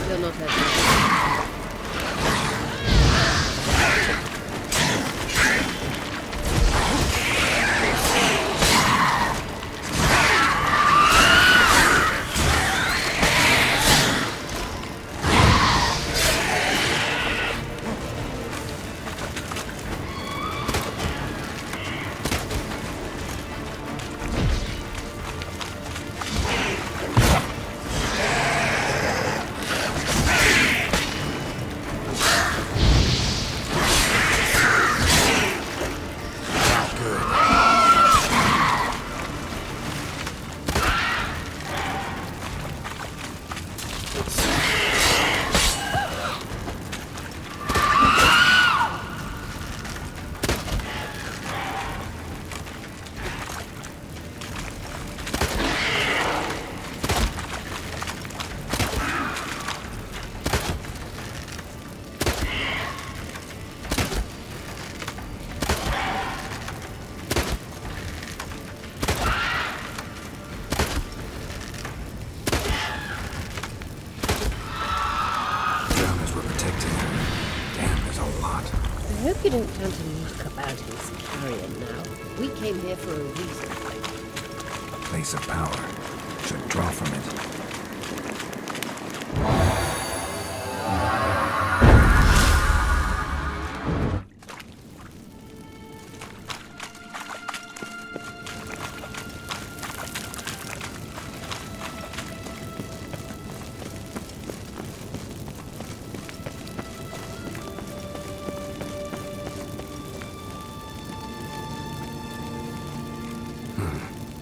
You're not hurt. I hope you don't plan to muck about in this carrion now. We came here for a reason. A place of power. Should draw from it.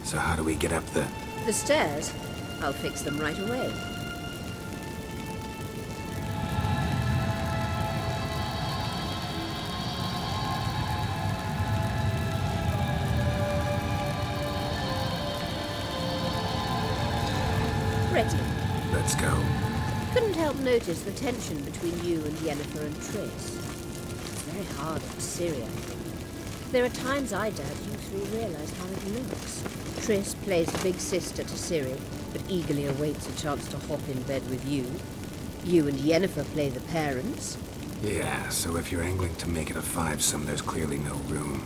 So how do we get up the... The stairs? I'll fix them right away. Ready. Let's go. Couldn't help notice the tension between you and Yennefer and Triss. It's very hard on Ciri, I think. There are times I doubt you three realize how it looks. Triss plays big sister to Ciri, but eagerly awaits a chance to hop in bed with you. You and Yennefer play the parents. Yeah, so if you're angling to make it a fivesome, there's clearly no room.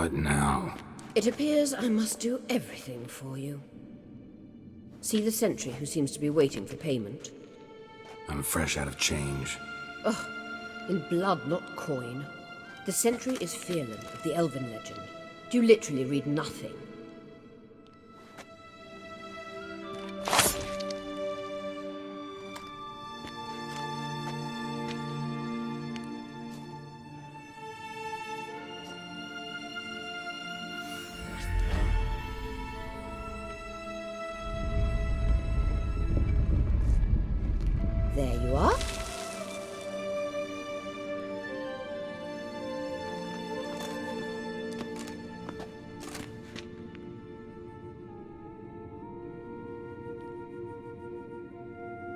What now? It appears I must do everything for you. See the sentry who seems to be waiting for payment? I'm fresh out of change. Ugh, in blood, not coin. The sentry is Fearlan of the Elven legend. You literally read nothing. There you are.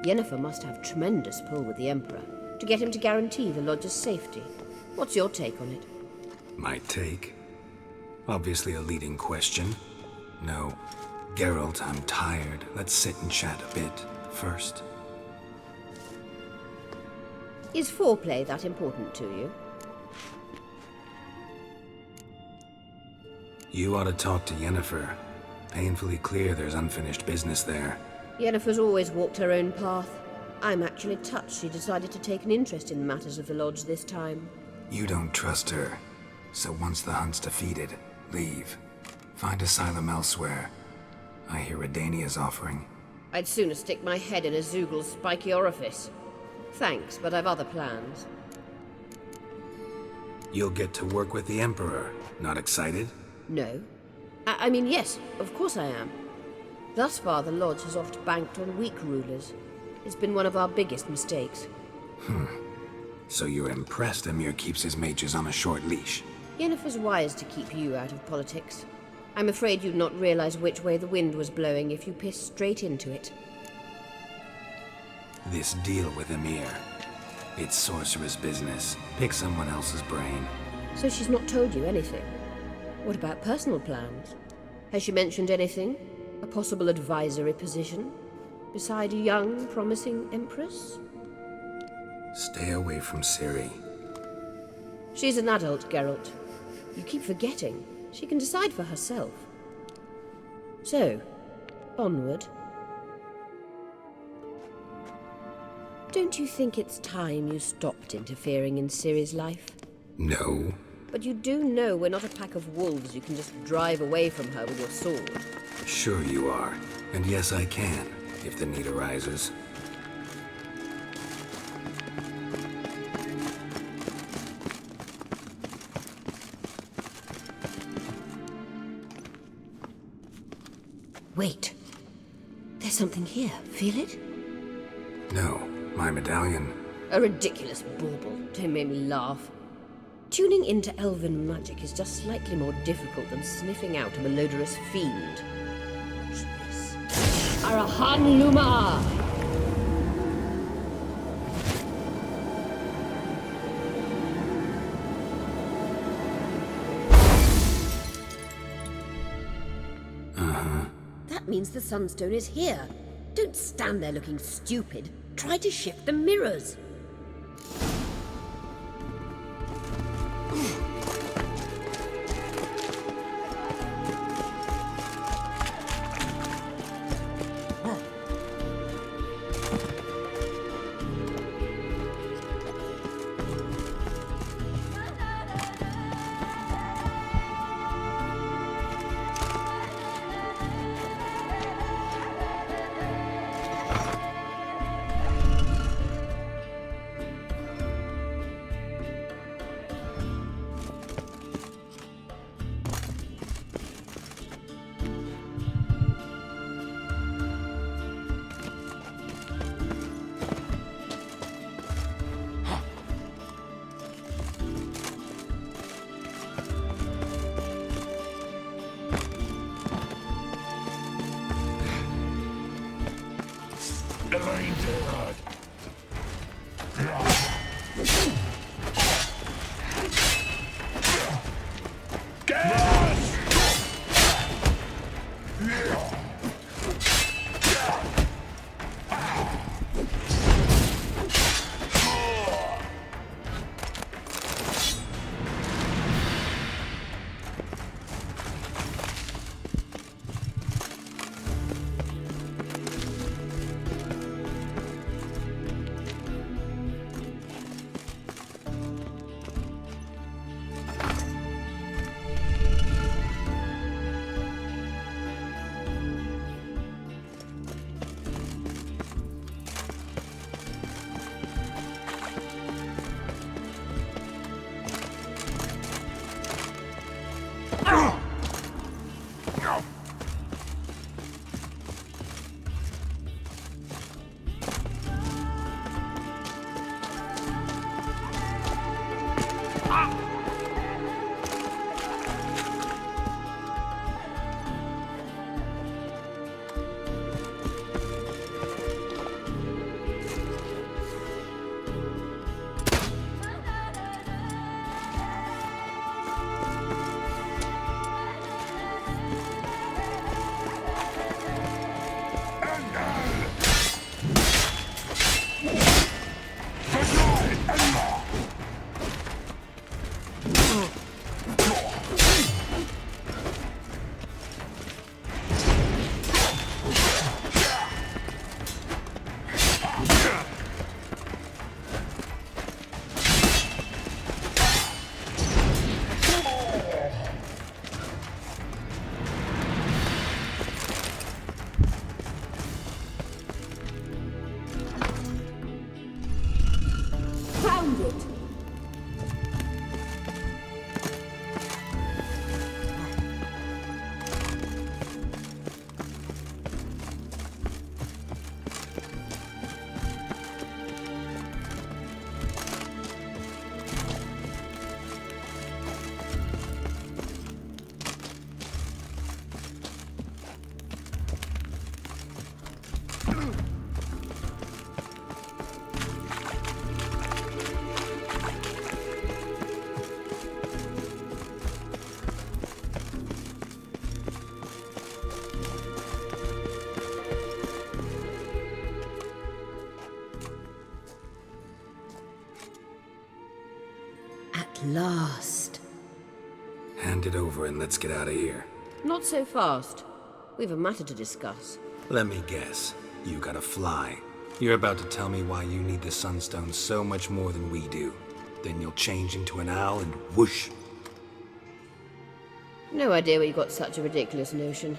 Yennefer must have tremendous pull with the Emperor to get him to guarantee the Lodge's safety. What's your take on it? My take? Obviously a leading question. No. Geralt, I'm tired. Let's sit and chat a bit first. Is foreplay that important to you? You ought to talk to Yennefer. Painfully clear there's unfinished business there. Yennefer's always walked her own path. I'm actually touched she decided to take an interest in matters of the Lodge this time. You don't trust her. So once the hunt's defeated, leave. Find asylum elsewhere. I hear Redania's offering. I'd sooner stick my head in a Zoogl's spiky orifice. Thanks, but I've other plans. You'll get to work with the Emperor. Not excited? No. I mean, yes, of course I am. Thus far, the Lodge has oft banked on weak rulers. It's been one of our biggest mistakes. So you're impressed Emir keeps his mages on a short leash? Yennefer's wise to keep you out of politics. I'm afraid you'd not realize which way the wind was blowing if you pissed straight into it. This deal with Emir. It's sorcerer's business. Pick someone else's brain. So she's not told you anything? What about personal plans? Has she mentioned anything? A possible advisory position? Beside a young, promising empress? Stay away from Ciri. She's an adult, Geralt. You keep forgetting. She can decide for herself. So, onward. Don't you think it's time you stopped interfering in Ciri's life? No. But you do know we're not a pack of wolves you can just drive away from her with your sword. Sure you are. And yes, I can, if the need arises. Wait. There's something here. Feel it? No, my medallion. A ridiculous bauble. Don't make me laugh. Tuning into elven magic is just slightly more difficult than sniffing out a malodorous fiend. Watch this. Arahan Luma! That means the Sunstone is here. Don't stand there looking stupid. Try to shift the mirrors. At last. Hand it over and let's get out of here. Not so fast. We've a matter to discuss. Let me guess. You gotta fly. You're about to tell me why you need the Sunstone so much more than we do. Then you'll change into an owl and whoosh. No idea where you got such a ridiculous notion.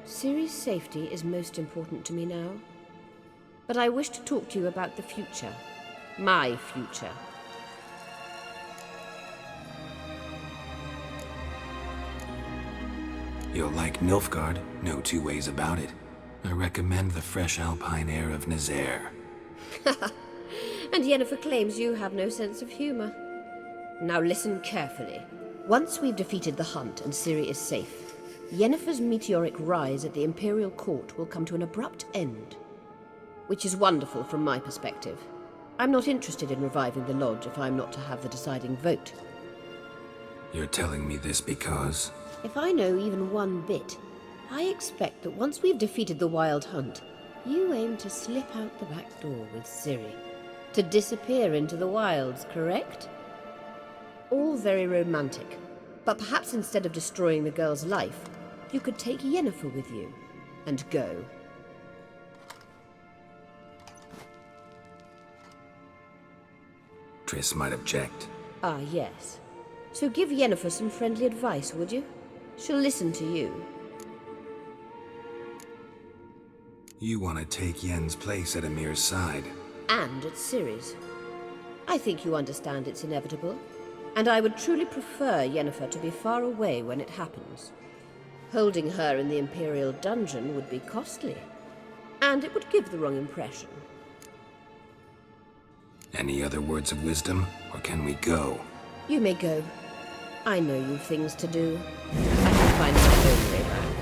Ciri's safety is most important to me now. But I wish to talk to you about the future. My future. You'll like Nilfgaard, no two ways about it. I recommend the fresh alpine air of Nazaire. And Yennefer claims you have no sense of humor. Now listen carefully. Once we've defeated the hunt and Ciri is safe, Yennefer's meteoric rise at the Imperial Court will come to an abrupt end. Which is wonderful from my perspective. I'm not interested in reviving the Lodge if I'm not to have the deciding vote. You're telling me this because... If I know even one bit, I expect that once we've defeated the Wild Hunt, you aim to slip out the back door with Ciri. To disappear into the wilds, correct? All very romantic. But perhaps instead of destroying the girl's life, you could take Yennefer with you and go. Triss might object. Ah, yes. So give Yennefer some friendly advice, would you? She'll listen to you. You want to take Yen's place at Amir's side. And at Ciri's. I think you understand it's inevitable. And I would truly prefer Yennefer to be far away when it happens. Holding her in the Imperial dungeon would be costly. And it would give the wrong impression. Any other words of wisdom, or can we go? You may go. I know you've things to do. I can find my own way back.